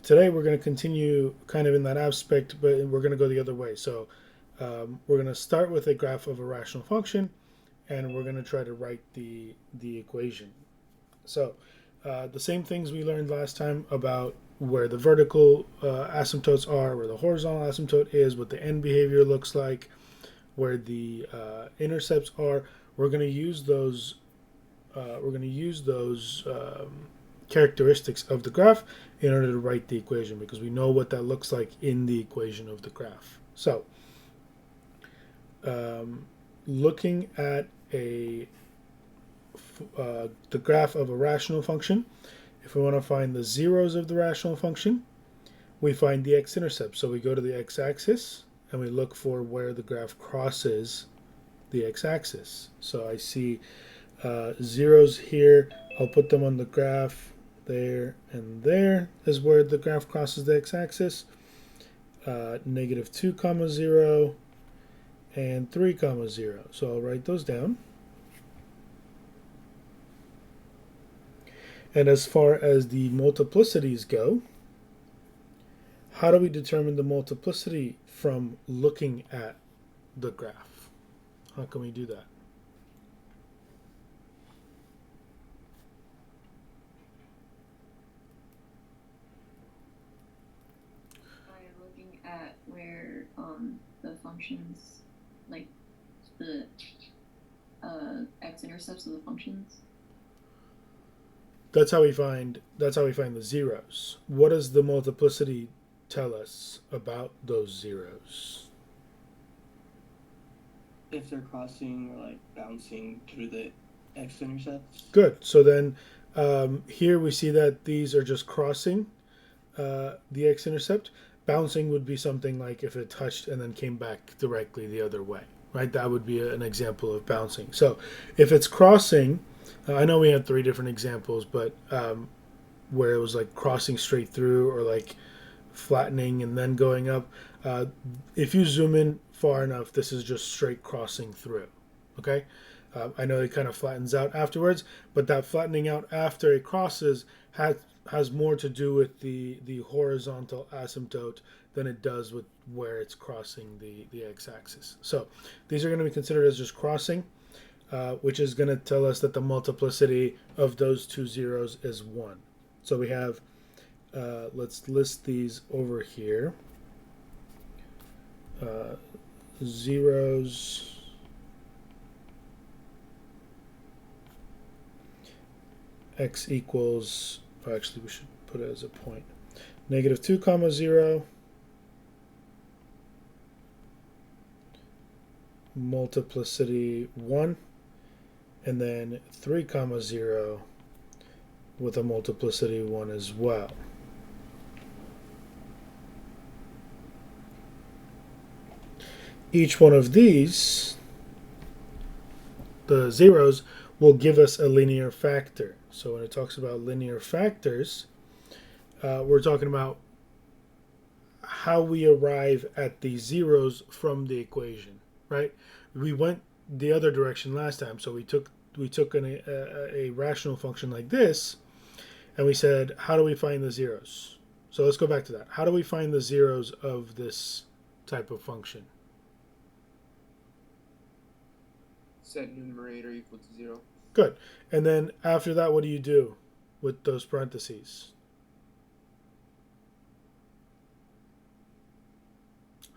today we're going to continue kind of in that aspect, but we're going to go the other way. So we're going to start with a graph of a rational function, and we're going to try to write the equation. So the same things we learned last time about where the vertical asymptotes are, where the horizontal asymptote is, what the end behavior looks like, where the intercepts are. We're going to use those. Characteristics of the graph in order to write the equation, because we know what that looks like in the equation of the graph. So, looking at the graph of a rational function, if we want to find the zeros of the rational function, we find the x-intercept. So we go to the x-axis and we look for where the graph crosses the x-axis. So I see zeros here. I'll put them on the graph. There and there is where the graph crosses the x-axis. Negative 2 comma 0 and 3 comma 0. So I'll write those down. And as far as the multiplicities go, how do we determine the multiplicity from looking at the graph? How can we do that? By looking at where the functions, like the x-intercepts of the functions. That's how we find the zeros. What does the multiplicity tell us about those zeros? If they're crossing or like bouncing through the x-intercepts. Good. So then here we see that these are just crossing the x-intercept. Bouncing would be something like if it touched and then came back directly the other way, right? That would be an example of bouncing. So if it's crossing, I know we had 3 different examples, but where it was like crossing straight through or like flattening and then going up. If you zoom in far enough, this is just straight crossing through. Okay? I know it kind of flattens out afterwards, but that flattening out after it crosses has more to do with the horizontal asymptote than it does with where it's crossing the x-axis. So these are going to be considered as just crossing, which is going to tell us that the multiplicity of those 2 zeros is 1. So we have, let's list these over here. Zeros. X equals, actually we should put it as a point. Negative 2 comma 0. Multiplicity 1. And then 3 comma 0 with a multiplicity 1 as well. Each one of these, the zeros, will give us a linear factor. So when it talks about linear factors, we're talking about how we arrive at the zeros from the equation, right? We went the other direction last time, so we took a rational function like this, and we said, how do we find the zeros? So let's go back to that. How do we find the zeros of this type of function? Set numerator equal to 0. Good. And then after that, what do you do with those parentheses?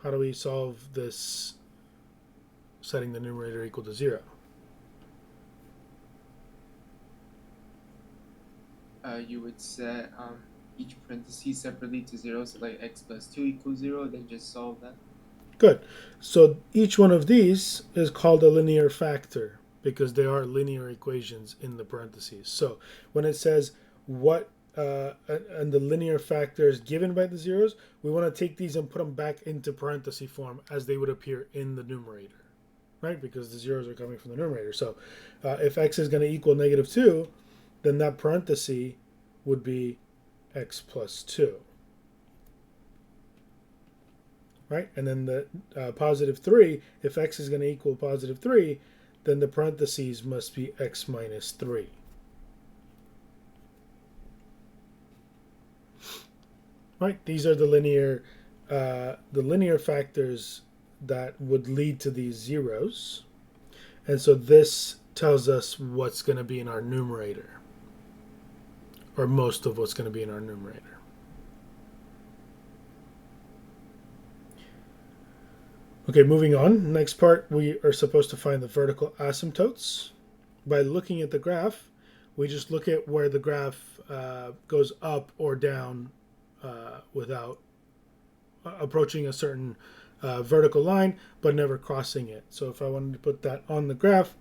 How do we solve this setting the numerator equal to 0? You would set each parenthesis separately to 0, so like x plus 2 equals 0, then just solve that. Good. So each one of these is called a linear factor because they are linear equations in the parentheses. So when it says what and the linear factors given by the zeros, we want to take these and put them back into parenthesis form as they would appear in the numerator, right? Because the zeros are coming from the numerator. So if x is going to equal negative 2, then that parenthesis would be x plus 2. Right? And then the positive 3, if x is going to equal positive 3, then the parentheses must be x minus 3. right? These are the linear factors that would lead to these zeros. And so this tells us what's going to be in our numerator, or most of what's going to be in our numerator. Okay, moving on. Next part, we are supposed to find the vertical asymptotes. By looking at the graph, we just look at where the graph goes up or down without approaching a certain vertical line, but never crossing it. So if I wanted to put that on the graph,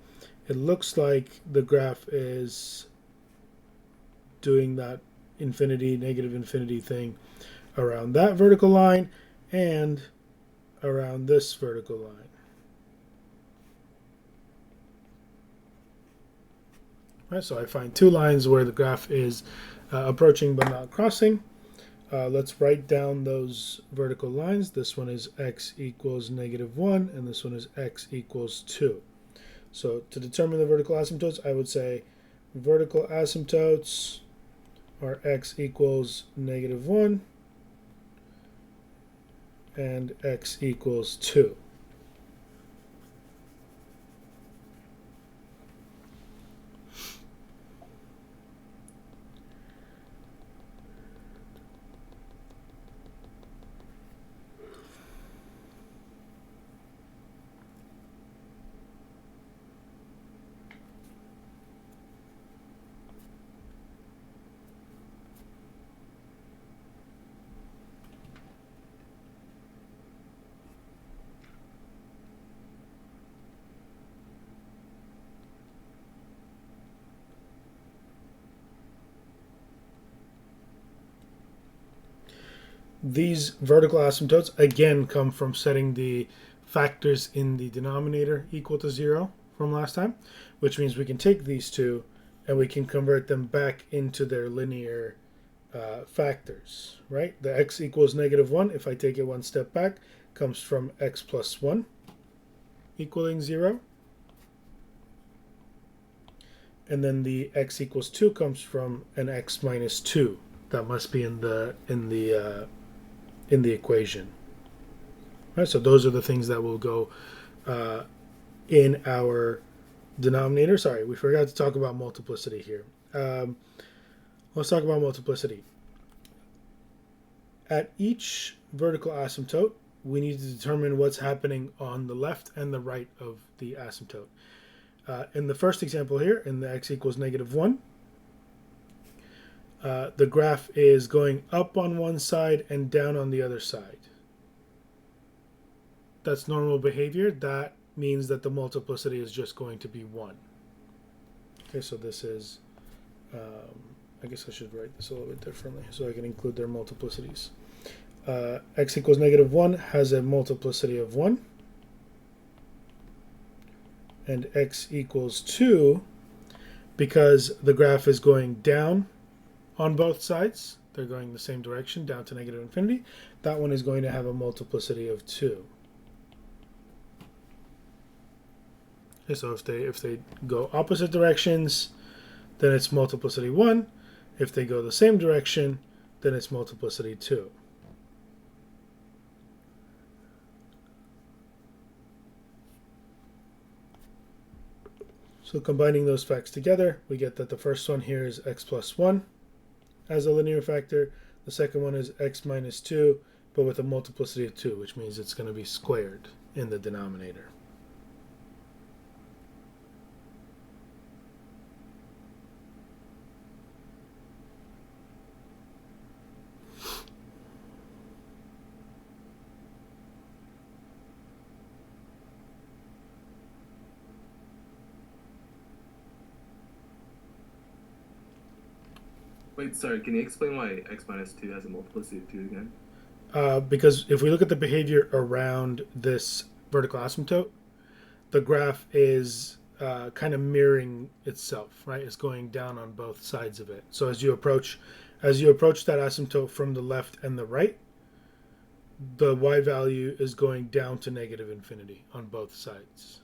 it looks like the graph is doing that infinity, negative infinity thing around that vertical line and around this vertical line. Right, so I find two lines where the graph is approaching but not crossing. Let's write down those vertical lines. This one is x equals -1, and this one is x equals 2. So to determine the vertical asymptotes, I would say vertical asymptotes are x equals -1 and x equals 2. These vertical asymptotes again come from setting the factors in the denominator equal to 0 from last time, which means we can take these two and we can convert them back into their linear factors, right? The x equals -1, if I take it one step back, comes from x plus 1 equaling 0. And then the x equals 2 comes from an x minus 2. That must be in the equation. Right, so those are the things that will go in our denominator. Sorry, we forgot to talk about multiplicity here. Let's talk about multiplicity. At each vertical asymptote, we need to determine what's happening on the left and the right of the asymptote. In the first example here, in the x equals -1, the graph is going up on one side and down on the other side. That's normal behavior. That means that the multiplicity is just going to be 1. Okay, so this is, I guess I should write this a little bit differently so I can include their multiplicities. X equals -1 has a multiplicity of 1. And x equals 2, because the graph is going down on both sides, they're going the same direction, down to -infinity, that one is going to have a multiplicity of 2. Okay, so if they go opposite directions, then it's multiplicity 1. If they go the same direction, then it's multiplicity 2. So combining those facts together, we get that the first one here is x plus 1 as a linear factor. The second one is x minus 2, but with a multiplicity of 2, which means it's going to be squared in the denominator. Wait, sorry, can you explain why x minus 2 has a multiplicity of 2 again? Because if we look at the behavior around this vertical asymptote, the graph is kind of mirroring itself, right? It's going down on both sides of it. So as you approach that asymptote from the left and the right, the y value is going down to -infinity on both sides.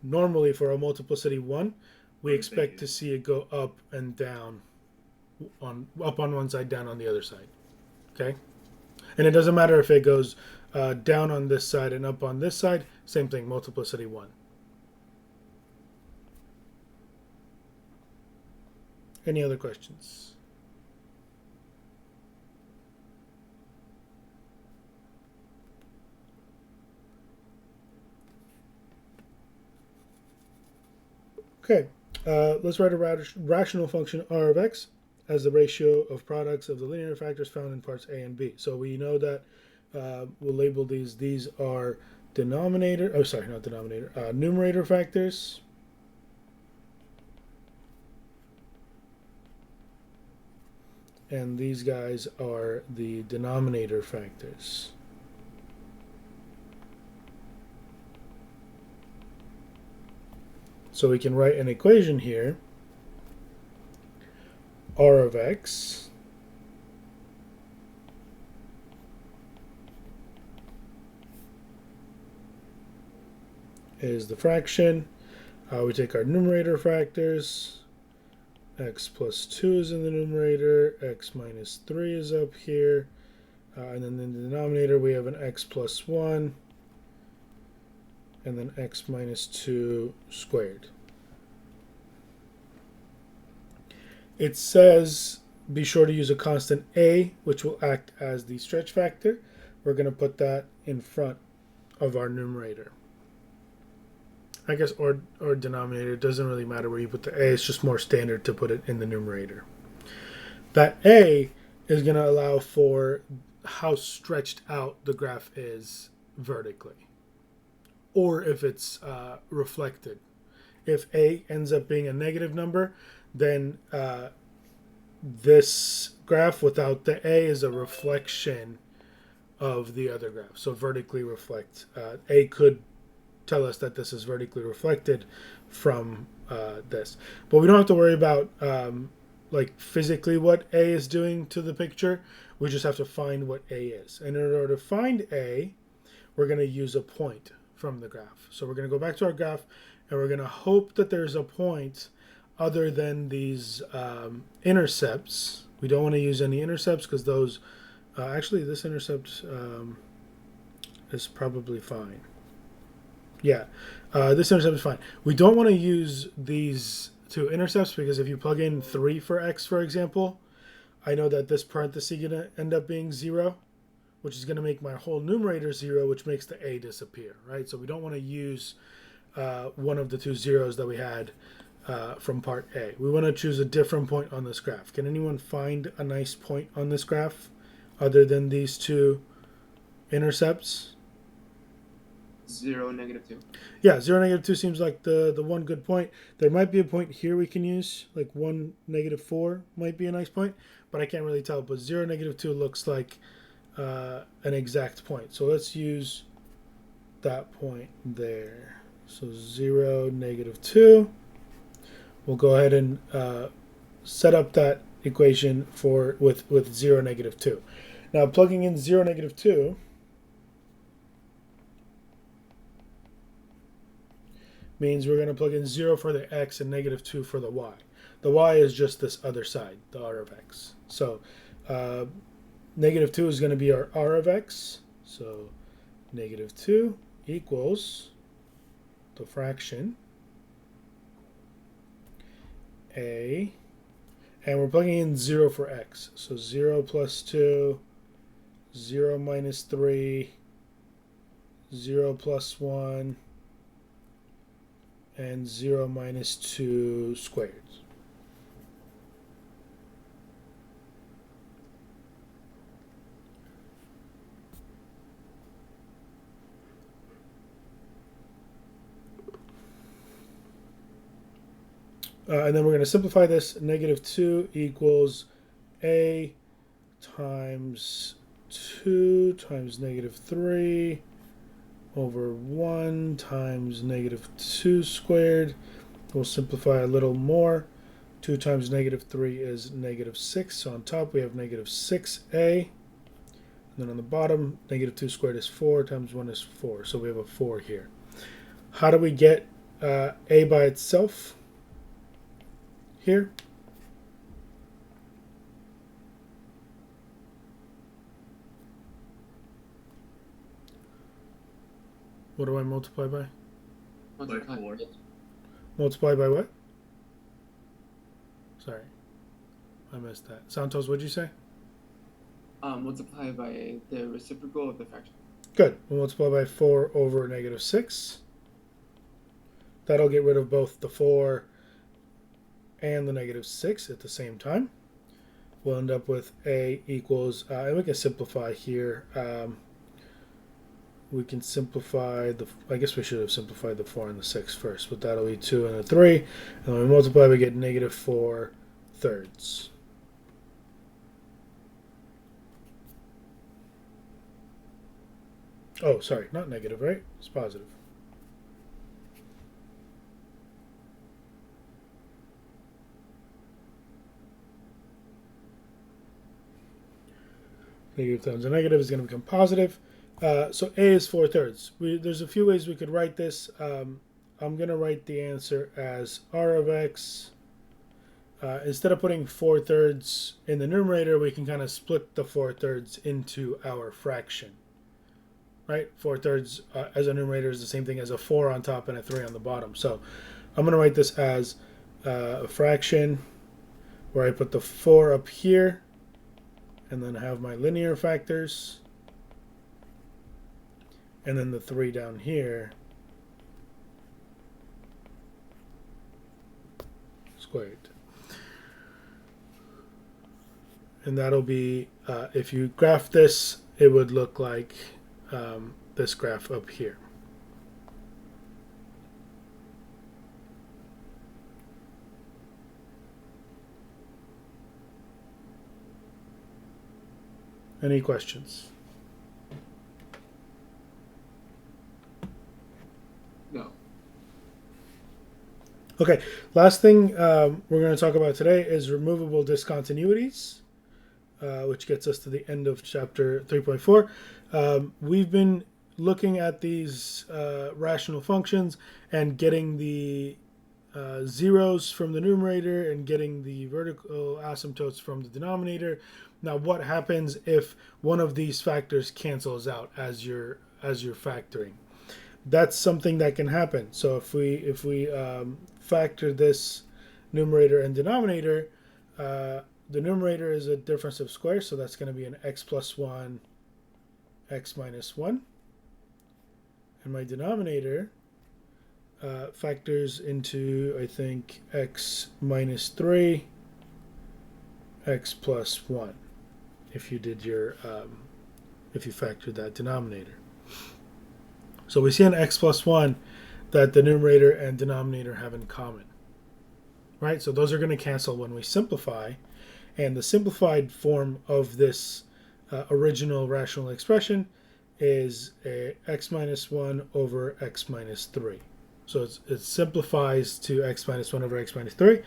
Normally for a multiplicity 1, we expect to see it go up and down up on one side, down on the other side. Okay, and it doesn't matter if it goes down on this side and up on this side. Same thing, multiplicity 1. Any other questions? Okay, let's write a rational function r of x as the ratio of products of the linear factors found in parts a and b. So we know that we'll label these. These are denominator. Oh, sorry, not denominator. Numerator factors. And these guys are the denominator factors. So we can write an equation here. R of x is the fraction. We take our numerator factors. X plus 2 is in the numerator. X minus 3 is up here. And then in the denominator we have an x plus 1. And then x minus 2 squared. It says be sure to use a constant a, which will act as the stretch factor. We're going to put that in front of our numerator. I guess or denominator, it doesn't really matter where you put the a, it's just more standard to put it in the numerator. That a is going to allow for how stretched out the graph is vertically, or if it's reflected. If a ends up being a negative number, then this graph without the a is a reflection of the other graph. So vertically reflect. A could tell us that this is vertically reflected from this. But we don't have to worry about like physically what a is doing to the picture. We just have to find what a is. And in order to find a, we're going to use a point from the graph. So we're going to go back to our graph and we're going to hope that there's a point other than these intercepts. We don't want to use any intercepts because those, actually this intercept is probably fine. Yeah, this intercept is fine. We don't want to use these two intercepts because if you plug in 3 for x, for example, I know that this parenthesis is going to end up being 0, which is going to make my whole numerator 0, which makes the a disappear, right? So we don't want to use one of the two zeros that we had from part A. We want to choose a different point on this graph. Can anyone find a nice point on this graph other than these two intercepts? 0, -2. Yeah, 0, -2 seems like the one good point. There might be a point here we can use, like 1, -4 might be a nice point, but I can't really tell. But 0, -2 looks like an exact point. So let's use that point there. So 0, -2. We'll go ahead and set up that equation with 0, -2. Now plugging in 0, -2 means we're going to plug in 0 for the x and -2 for the y. The y is just this other side, the r of x. So -2 is going to be our r of x. So -2 equals the fraction a, and we're plugging in 0 for x. So 0 plus 2, 0 minus 3, 0 plus 1, and 0 minus 2 squared. And then we're going to simplify this. -2 equals a times 2 times -3 over 1 times -2 squared. We'll simplify a little more. 2 times -3 is -6. So on top we have -6a. And then on the bottom, -2 squared is 4 times 1 is 4. So we have a 4 here. How do we get a by itself here? What do I multiply by? Multiply 4. Multiply by what? Sorry. I missed that. Santos, what'd you say? multiply by the reciprocal of the fraction. Good. We'll multiply by 4 over negative 6. That'll get rid of both the 4 and the negative 6 at the same time. We'll end up with a equals, and we can simplify here. We can simplify I guess we should have simplified the 4 and the 6 first, but that'll be 2 and a 3. And when we multiply, we get negative 4 thirds. Oh, sorry, not negative, right? It's positive. Negative times a negative is going to become positive. So A is 4 thirds. There's a few ways we could write this. I'm going to write the answer as R of X. Instead of putting 4 thirds in the numerator, we can kind of split the 4 thirds into our fraction. Right? 4 thirds as a numerator is the same thing as a 4 on top and a 3 on the bottom. So I'm going to write this as a fraction where I put the 4 up here and then have my linear factors. And then the 3 down here squared. And that'll be, if you graph this, it would look like this graph up here. Any questions? No. Okay, last thing we're going to talk about today is removable discontinuities, which gets us to the end of chapter 3.4. We've been looking at these rational functions and getting the zeros from the numerator and getting the vertical asymptotes from the denominator. Now, what happens if one of these factors cancels out as you're factoring? That's something that can happen. So if we factor this numerator and denominator, the numerator is a difference of squares, so that's going to be an x plus 1, x minus 1. And my denominator factors into, I think, x minus 3, x plus 1, if you did your, if you factored that denominator. So we see an x plus 1 that the numerator and denominator have in common, right? So those are going to cancel when we simplify. And the simplified form of this original rational expression is a x minus 1 over x minus 3. So it simplifies to x minus 1 over x minus 3.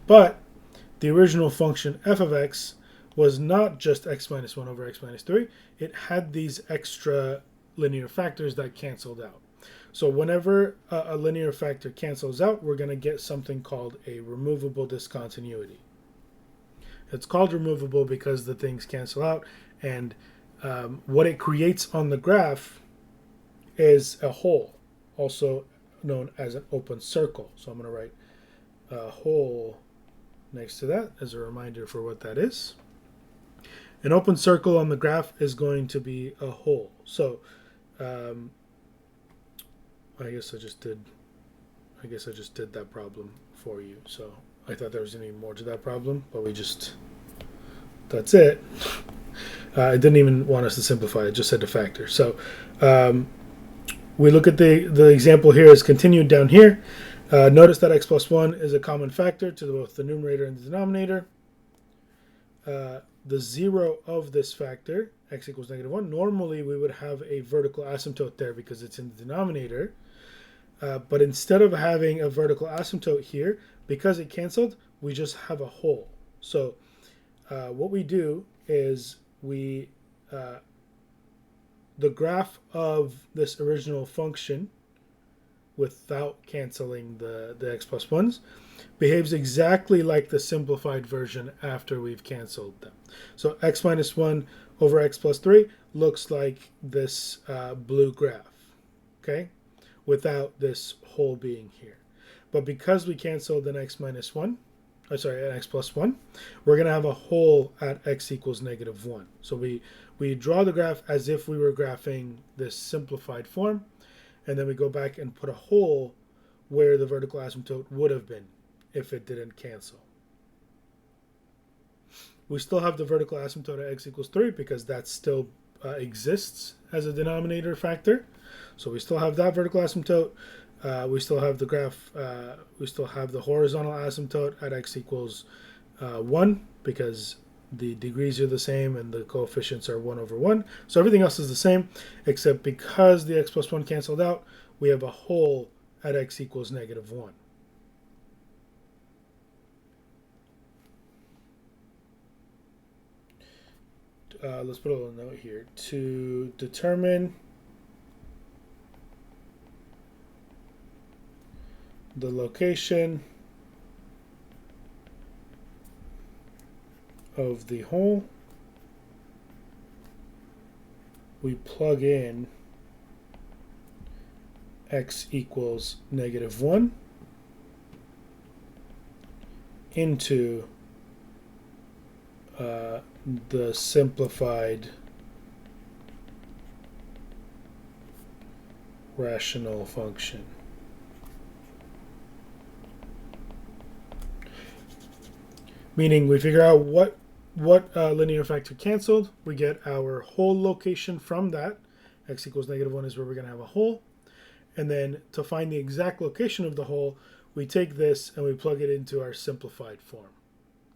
But the original function f of x was not just x minus 1 over x minus 3. It had these extra linear factors that canceled out. So whenever a linear factor cancels out, we're going to get something called a removable discontinuity. It's called removable because the things cancel out, and what it creates on the graph is a hole, also known as an open circle. So I'm going to write a hole next to that as a reminder for what that is. An open circle on the graph is going to be a hole. So I guess I just did that problem for you. So I thought there was any more to that problem, but that's it. I didn't even want us to simplify it, just said to factor. So we look at the example here is continued down here. Notice that x plus 1 is a common factor to both the numerator and the denominator. The zero of this factor, x equals negative 1, normally we would have a vertical asymptote there because it's in the denominator. But instead of having a vertical asymptote here, because it canceled, we just have a hole. So what we do is the graph of this original function without canceling the x plus 1s behaves exactly like the simplified version after we've canceled them. So x minus 1 over x plus 3 looks like this blue graph. okay, without this whole being here. But because we canceled an x minus 1, an x plus 1, we're going to have a whole at x equals negative 1. So we draw the graph as if we were graphing this simplified form, and then we go back and put a hole where the vertical asymptote would have been if it didn't cancel. We still have the vertical asymptote at x equals 3 because that still exists as a denominator factor. So we still have that vertical asymptote. We still have the graph, we still have the horizontal asymptote at x equals 1 because the degrees are the same and the coefficients are 1 over 1. So everything else is the same, except because the x plus 1 canceled out, we have a whole at x equals negative 1. Let's put a little note here. To determine the location of the hole, we plug in x equals negative 1 into the simplified rational function. Meaning we figure out what linear factor canceled, we get our whole location from that. X equals negative 1 is where we're going to have a hole. And then to find the exact location of the hole, we take this and we plug it into our simplified form,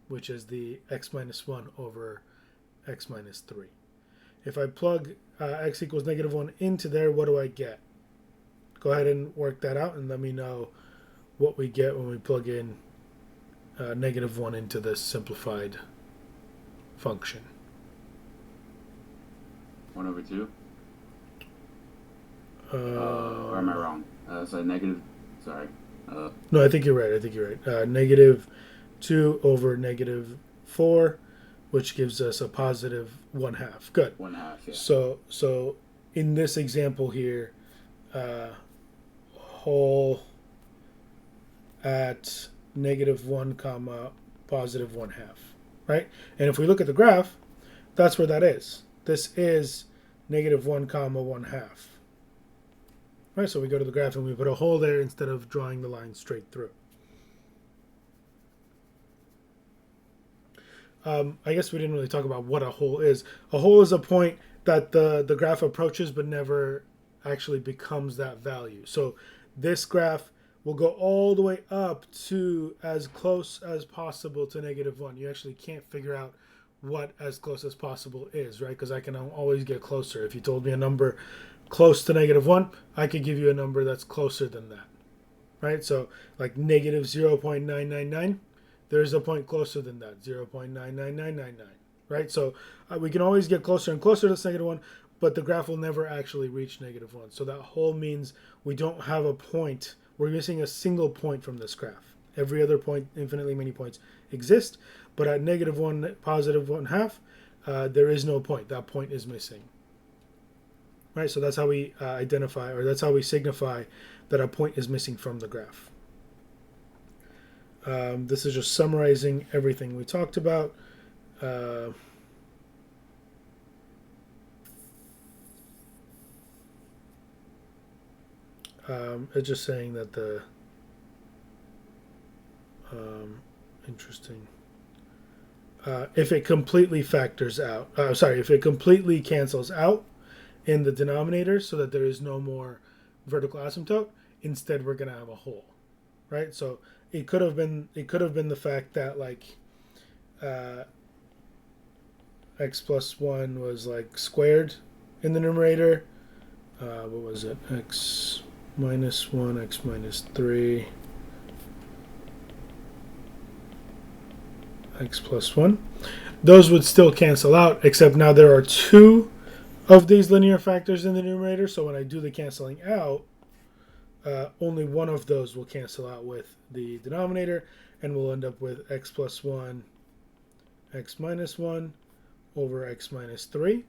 which is the x minus 1 over x minus 3. If I plug x equals negative 1 into there, what do I get? Go ahead and work that out and let me know what we get when we plug in negative 1 into this simplified function. 1 over 2? Or am I wrong? So negative, sorry. No, I think you're right. Negative 2 over negative 4, which gives us a positive 1/2. Good. 1/2, yeah. So in this example here, whole at negative 1 comma positive 1/2, right? And if we look at the graph, that's where that is. This is negative 1 comma 1/2. Right, so we go to the graph and we put a hole there instead of drawing the line straight through. I guess we didn't really talk about what a hole is. A hole is a point that the graph approaches but never actually becomes that value. So this graph will go all the way up to as close as possible to negative 1. You actually can't figure out what as close as possible is, right? Because I can always get closer. If you told me a number close to negative 1, I could give you a number that's closer than that, right? So like negative 0.999, there's a point closer than that, 0.99999, right? So we can always get closer and closer to this negative 1, but the graph will never actually reach negative 1. So that whole means we don't have a point. We're missing a single point from this graph. Every other point, infinitely many points exist, but at negative 1, positive 1/2, there is no point. That point is missing. Right, so that's how we identify, or that's how we signify that a point is missing from the graph. This is just summarizing everything we talked about. It's just saying that the interesting. If it completely factors out, if it completely cancels out in the denominator so that there is no more vertical asymptote, instead we're going to have a hole, right? So it could have been the fact that like x plus 1 was like squared in the numerator. What was it? X minus 1, x minus 3, x plus 1. Those would still cancel out, except now there are 2 of these linear factors in the numerator, so when I do the canceling out, only one of those will cancel out with the denominator, and we'll end up with x plus 1, x minus 1 over x minus 3.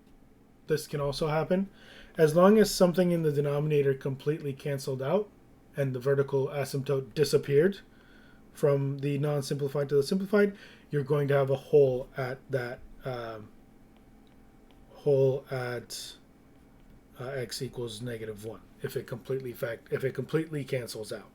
this can also happen. As long as something in the denominator completely canceled out and the vertical asymptote disappeared from the non-simplified to the simplified, you're going to have a hole at that x equals -1 if it completely cancels out.